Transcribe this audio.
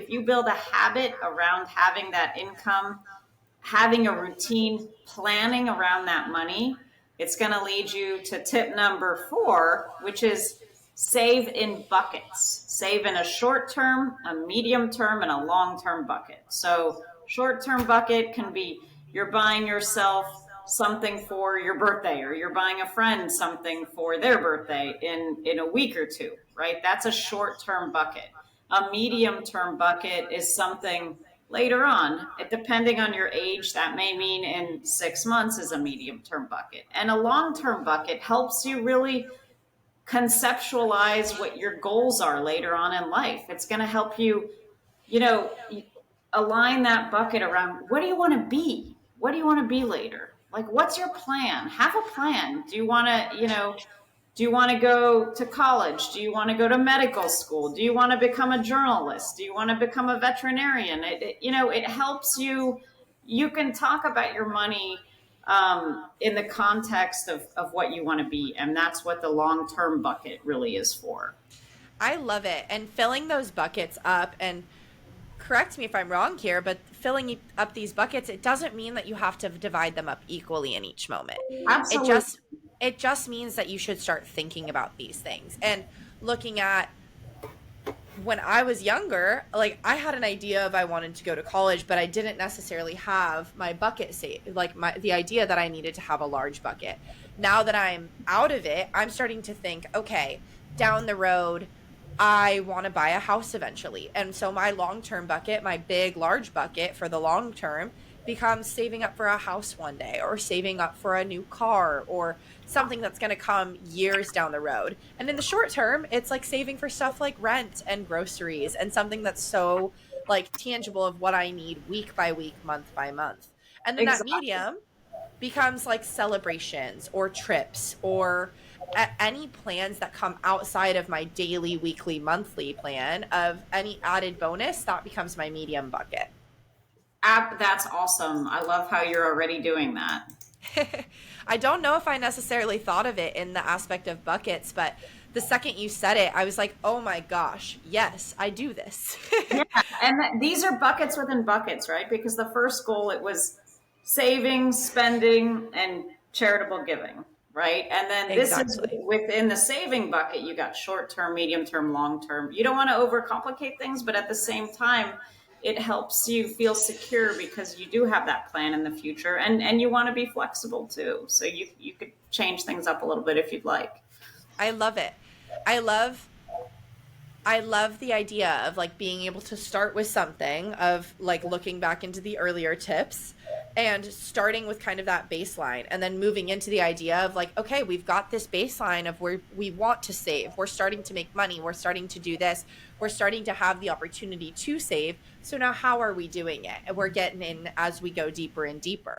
if you build a habit around having that income, having a routine, planning around that money, it's going to lead you to tip number 4, which is save in buckets. Save in a short term, a medium term, and a long term bucket. So, short term bucket can be you're buying yourself something for your birthday, or you're buying a friend something for their birthday in a week or two, right? That's a short term bucket. A medium term bucket is something later on. Depending on your age, that may mean in 6 months is a medium term bucket. And a long term bucket helps you really conceptualize what your goals are later on in life. It's going to help you, you know, align that bucket around what do you want to be? What do you want to be later? Like, what's your plan? Have a plan. Do you want to, do you want to go to college? Do you want to go to medical school? Do you want to become a journalist? Do you want to become a veterinarian? It helps you. You can talk about your money in the context of what you want to be. And that's what the long-term bucket really is for. I love it. And filling those buckets up, and correct me if I'm wrong here, but filling up these buckets, it doesn't mean that you have to divide them up equally in each moment. Absolutely. It just means that you should start thinking about these things and looking at, when I was younger, like, I had an idea of I wanted to go to college, but I didn't necessarily have my bucket saved, like the idea that I needed to have a large bucket. Now that I'm out of it, I'm starting to think, okay, down the road, I want to buy a house eventually. And so my long-term bucket, my big, large bucket for the long term, becomes saving up for a house one day, or saving up for a new car, or something that's going to come years down the road. And in the short term, it's like saving for stuff like rent and groceries, and something that's so like tangible of what I need week by week, month by month. And then that Exactly. medium becomes like celebrations or trips, or any plans that come outside of my daily, weekly, monthly plan of any added bonus. That becomes my medium bucket. That's awesome. I love how you're already doing that. I don't know if I necessarily thought of it in the aspect of buckets, but the second you said it, I was like, oh my gosh, yes, I do this. Yeah, and these are buckets within buckets, right? Because the first goal, it was saving, spending, and charitable giving, right? And then this is Exactly. within the saving bucket, you got short term, medium term, long term. You don't want to overcomplicate things, but at the same time, it helps you feel secure because you do have that plan in the future, and you want to be flexible too. So you could change things up a little bit if you'd like. I love it. I love I love the idea of like being able to start with something, of like looking back into the earlier tips and starting with kind of that baseline, and then moving into the idea of like, okay, we've got this baseline of where we want to save. We're starting to make money. We're starting to do this. We're starting to have the opportunity to save. So now how are we doing it? And we're getting in as we go deeper and deeper.